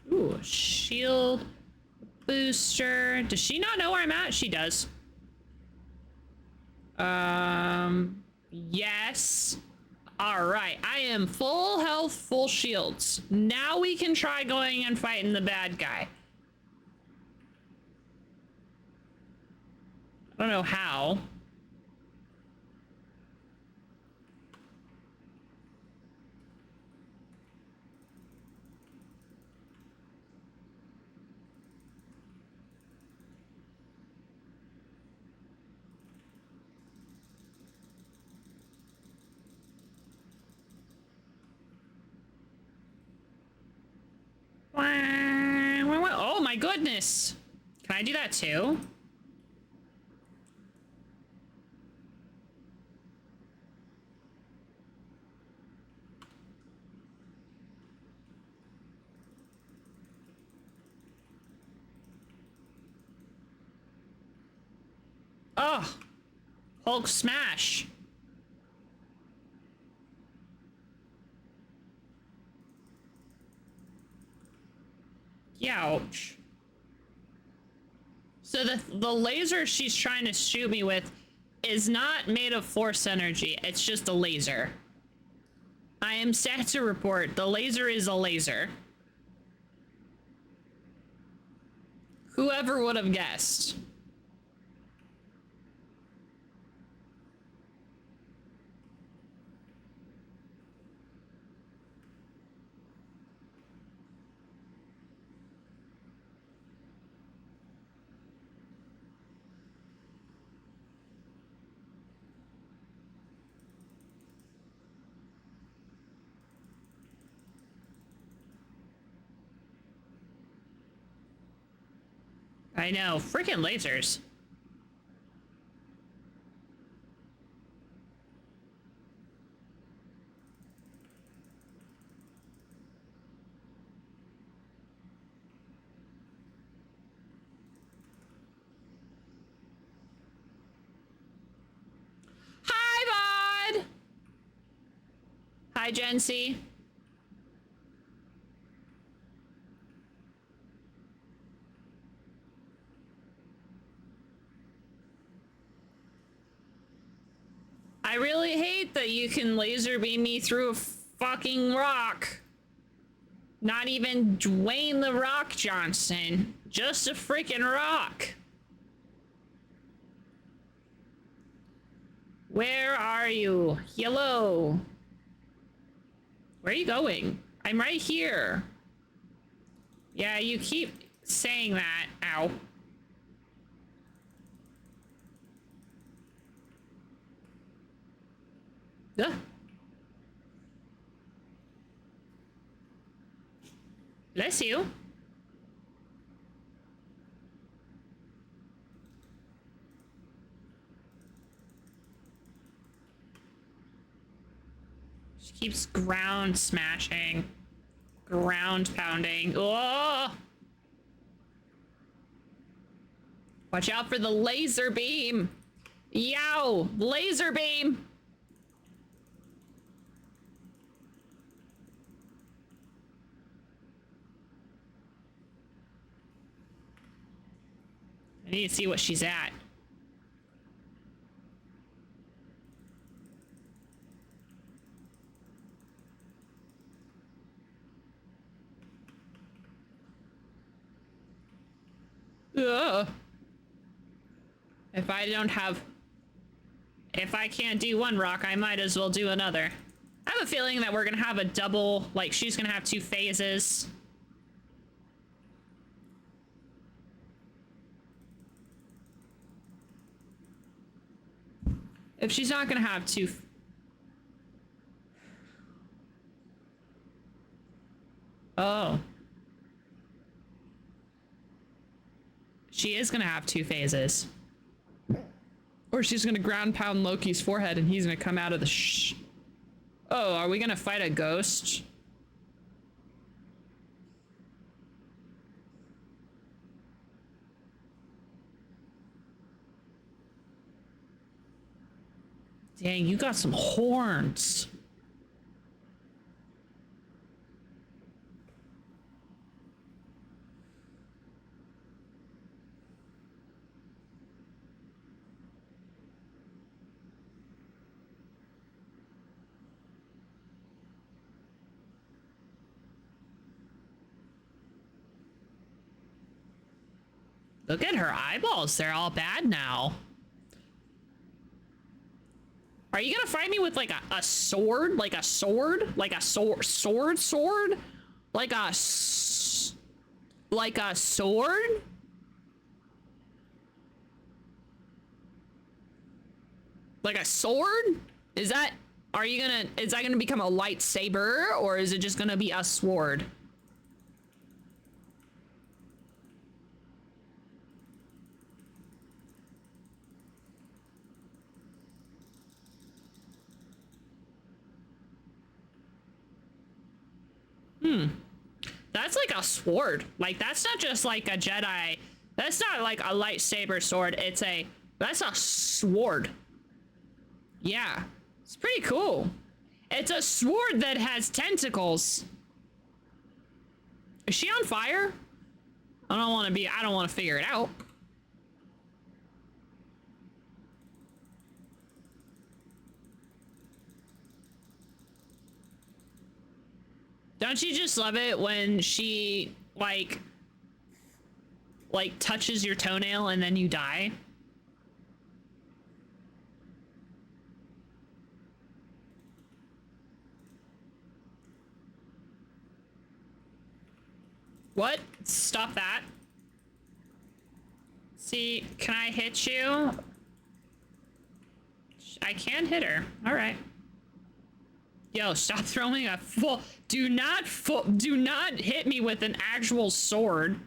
Ooh, shield booster. Does she not know where I'm at? She does. Yes. All right. I am full health, full shields. Now we can try going and fighting the bad guy. I don't know how. Oh my goodness. Can I do that too? Oh, Hulk smash. Ouch. So the laser she's trying to shoot me with is not made of force energy. It's just a laser. I am sad to report the laser is a laser. Whoever would have guessed? I know, freaking lasers. Hi, VoD! Hi, Gen C. I really hate that you can laser beam me through a fucking rock. Not even Dwayne the Rock Johnson. Just a freaking rock. Where are you? Hello. Where are you going? I'm right here. Yeah, you keep saying that. Ow. Ugh. Bless you. She keeps ground smashing. Ground pounding. Oh! Watch out for the laser beam. Yow! Laser beam! I need to see what she's at. Ugh. If I can't do one rock, I might as well do another. I have a feeling that we're gonna have a double, like she's gonna have 2 phases. If she's not gonna have 2... Oh. She is gonna have 2 phases. Or she's gonna ground pound Loki's forehead and he's gonna come out of the Oh, are we gonna fight a ghost? Dang, you got some horns. Look at her eyeballs. They're all bad now. Are you gonna fight me with like a sword? Like a sword? Like a sword? Sword? Like a sword? Like a sword? Is that gonna become a lightsaber or is it just gonna be a sword? That's like a sword. Like, that's not just like a Jedi. That's not like a lightsaber sword. That's a sword. Yeah. It's pretty cool. It's a sword that has tentacles. Is she on fire? I don't want to figure it out. Don't you just love it when she, like touches your toenail and then you die? What? Stop that. See, can I hit you? I can hit her. All right. Yo, stop throwing a full... Do not hit me with an actual sword.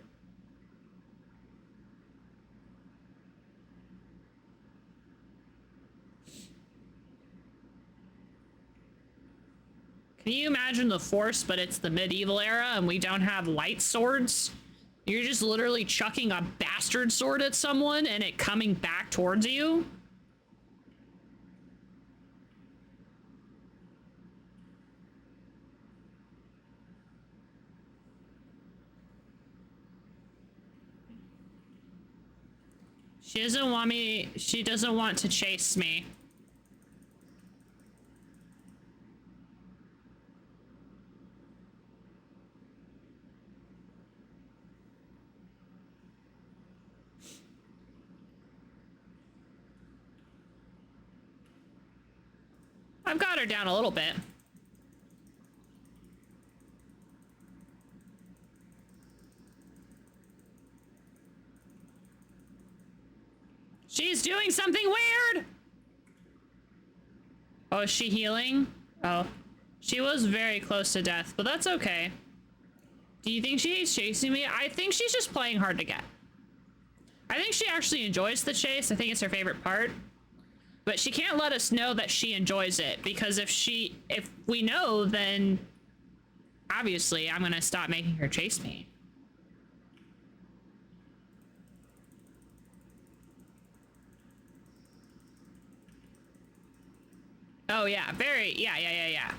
Can you imagine the Force, but it's the medieval era and we don't have light swords? You're just literally chucking a bastard sword at someone and it coming back towards you? She doesn't want to chase me. I've got her down a little bit. She's doing something weird! Oh, is she healing? Oh. She was very close to death, but that's okay. Do you think she's chasing me? I think she's just playing hard to get. I think she actually enjoys the chase. I think it's her favorite part. But she can't let us know that she enjoys it, because if we know, then obviously I'm gonna stop making her chase me. Oh yeah, yeah.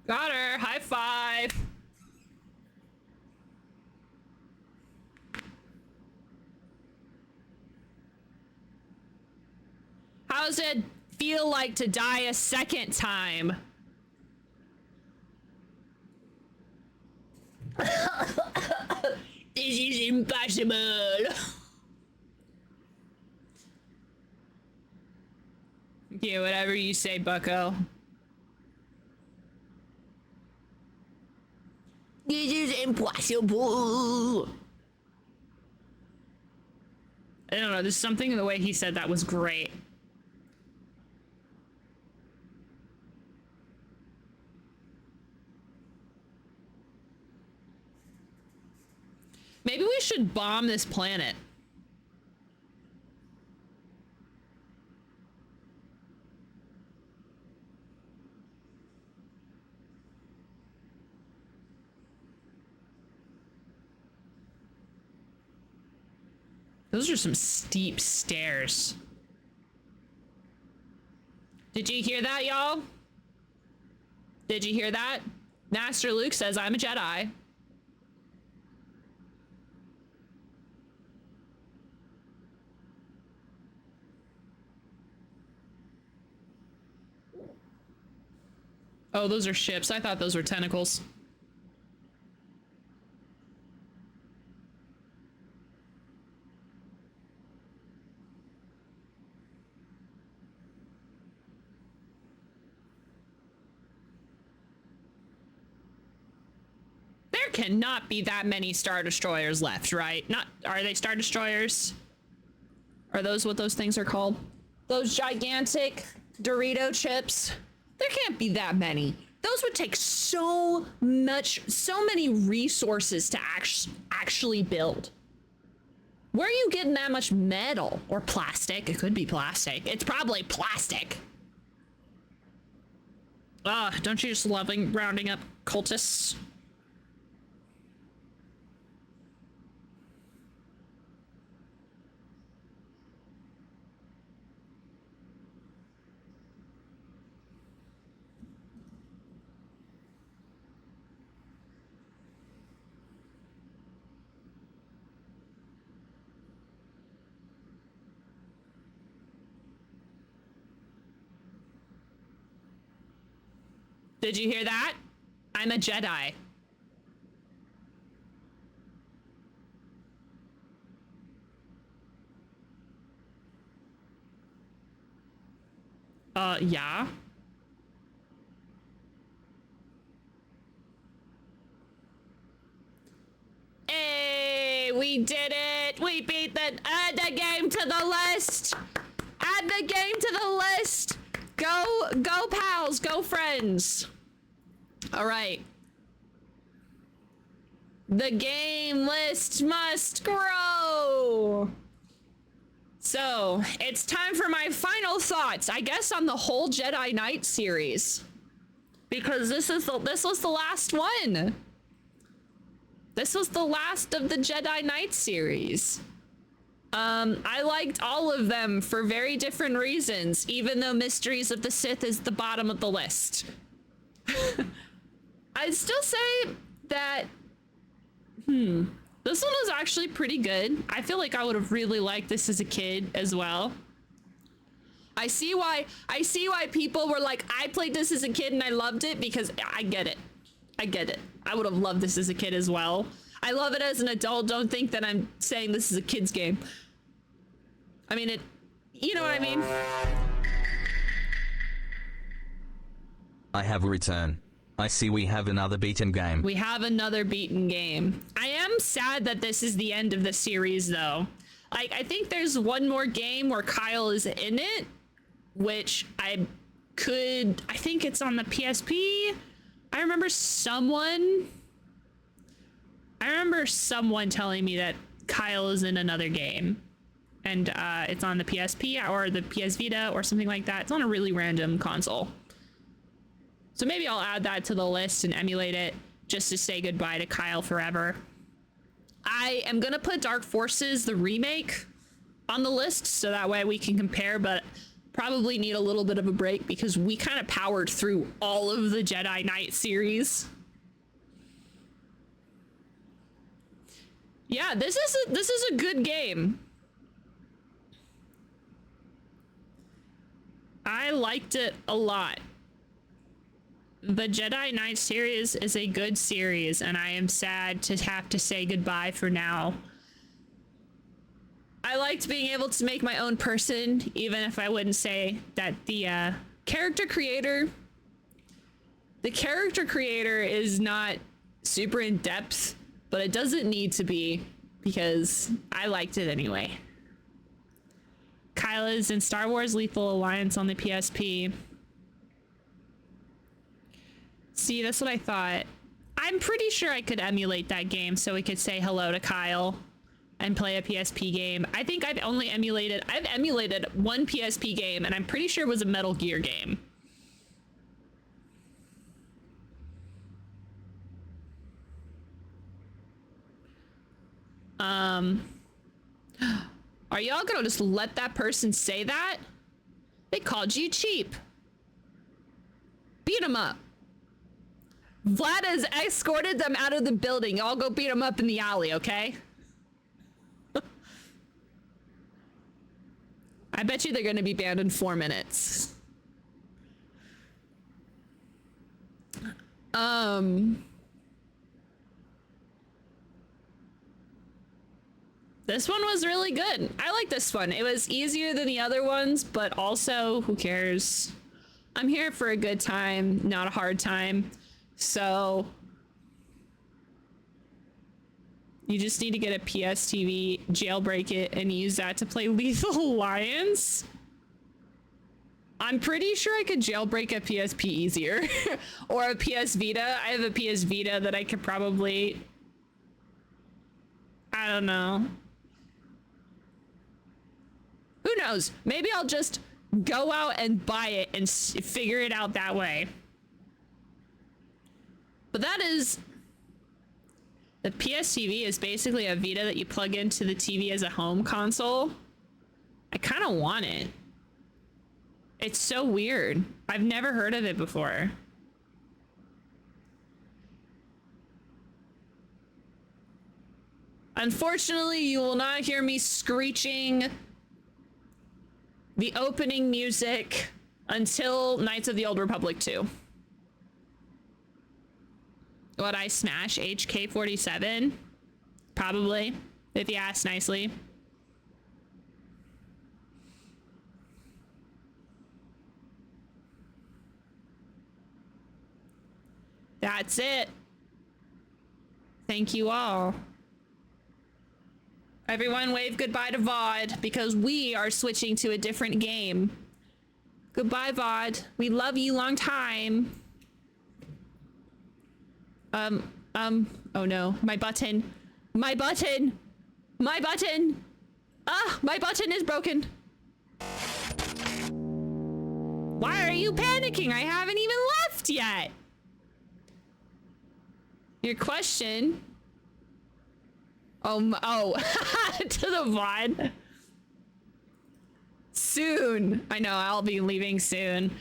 Got her, high five. How does it feel like to die a second time? This is impossible. Yeah, whatever you say, bucko. This is impossible. I don't know, there's something in the way he said that was great. Maybe we should bomb this planet. Those are some steep stairs. Did you hear that, y'all? Did you hear that? Master Luke says I'm a Jedi. Oh, those are ships. I thought those were tentacles. There cannot be that many Star Destroyers left, right? Are they Star Destroyers? Are those what those things are called? Those gigantic Dorito chips? There can't be that many. Those would take so many resources to actually build. Where are you getting that much metal? Or plastic? It could be plastic. It's probably plastic. Don't you just love rounding up cultists? Did you hear that? I'm a Jedi. Yeah. Hey, we did it! We beat add the game to the list! Add the game to the list! Go pals, go friends! Alright. The game list must grow! So, it's time for my final thoughts, I guess, on the whole Jedi Knight series. Because this was the last one. This was the last of the Jedi Knight series. I liked all of them for very different reasons, even though Mysteries of the Sith is the bottom of the list. I'd still say that, this one was actually pretty good. I feel like I would have really liked this as a kid as well. I see why people were like, I played this as a kid and I loved it, because I get it. I get it. I would have loved this as a kid as well. I love it as an adult. Don't think that I'm saying this is a kid's game. I mean, you know what I mean? I have a return. I see we have another beaten game. We have another beaten game. I am sad that this is the end of the series, though. Like, I think there's one more game where Kyle is in it, which I think it's on the PSP. I remember someone telling me that Kyle is in another game, and it's on the PSP or the PS Vita or something like that. It's on a really random console. So maybe I'll add that to the list and emulate it just to say goodbye to Kyle forever. I am gonna put Dark Forces, the remake, on the list so that way we can compare, but probably need a little bit of a break because we kind of powered through all of the Jedi Knight series. Yeah, this is a good game. I liked it a lot. The Jedi Knight series is a good series, and I am sad to have to say goodbye for now. I liked being able to make my own person, even if I wouldn't say that the character creator is not super in depth, but it doesn't need to be because I liked it anyway. Kyle is in Star Wars Lethal Alliance on the PSP. See, that's what I thought. I'm pretty sure I could emulate that game so we could say hello to Kyle and play a PSP game. I think I've emulated one PSP game, and I'm pretty sure it was a Metal Gear game. Are y'all gonna just let that person say that? They called you cheap. Beat him up. Vlad has escorted them out of the building. Y'all go beat them up in the alley, okay? I bet you they're gonna be banned in 4 minutes. This one was really good. I like this one. It was easier than the other ones, but also, who cares? I'm here for a good time, not a hard time. So you just need to get a PS TV, jailbreak it, and use that to play Lethal Alliance. I'm pretty sure I could jailbreak a PSP easier. Or a PS Vita. I have a PS Vita that I could probably... I don't know. Who knows? Maybe I'll just go out and buy it and figure it out that way. But that is... The PS TV is basically a Vita that you plug into the TV as a home console. I kind of want it. It's so weird. I've never heard of it before. Unfortunately, you will not hear me screeching the opening music until Knights of the Old Republic 2. Would I smash HK-47? Probably, if you ask nicely. That's it. Thank you all. Everyone wave goodbye to VoD because we are switching to a different game. Goodbye, VoD. We love you long time. Oh no, my button. My button! My button! Ah, my button is broken. Why are you panicking? I haven't even left yet. Your question? Oh, to the VoD. Soon. I know, I'll be leaving soon.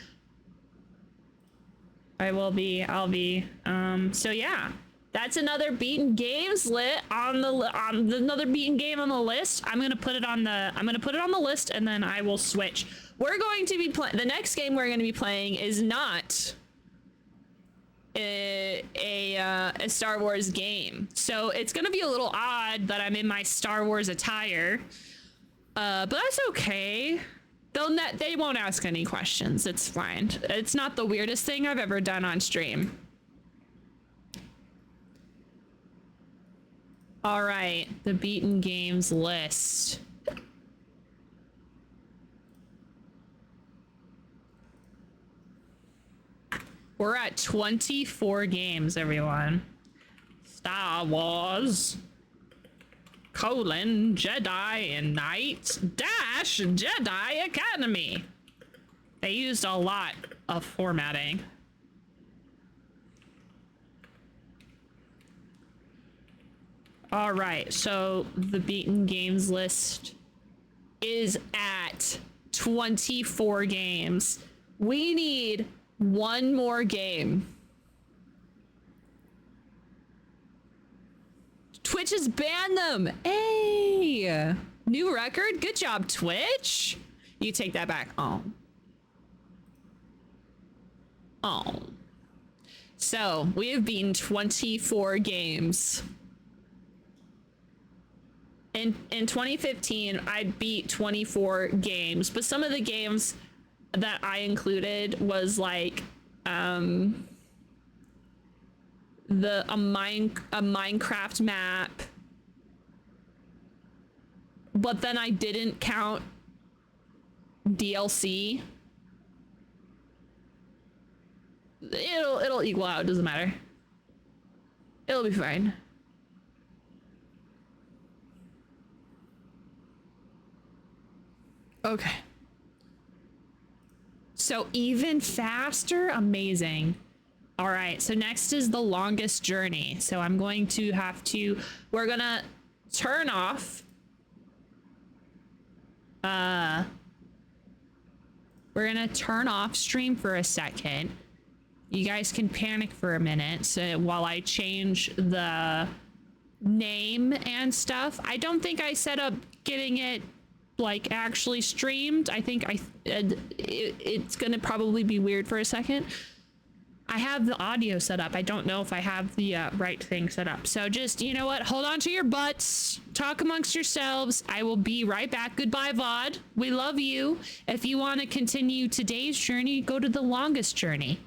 I'll be, so yeah. That's another beaten games lit on another beaten game on the list. I'm gonna put it on the list and then I will switch. We're going to be playing, the next game we're gonna be playing is not a Star Wars game. So it's gonna be a little odd that I'm in my Star Wars attire. But that's okay. They won't ask any questions. It's fine. It's not the weirdest thing I've ever done on stream. All right, the beaten games list. We're at 24 games, everyone. Star Wars, Jedi and Knight - Jedi Academy. They used a lot of formatting. All right, so the beaten games list is at 24 games. We need one more game. Twitch has banned them. Hey, new record. Good job, Twitch. You take that back. Oh. So we have beaten 24 games. In 2015, I beat 24 games, but some of the games that I included was like a Minecraft map, but then I didn't count DLC. It'll equal out, doesn't matter. It'll be fine. Okay. So even faster, amazing. All right, so next is the longest journey. So I'm going to we're gonna turn off. We're gonna turn off stream for a second. You guys can panic for a minute so while I change the name and stuff. I don't think I set up getting it like actually streamed. I think it's gonna probably be weird for a second. I have the audio set up. I don't know if I have the right thing set up. So just, you know what? Hold on to your butts. Talk amongst yourselves. I will be right back. Goodbye, VoD. We love you. If you want to continue today's journey, go to the longest journey.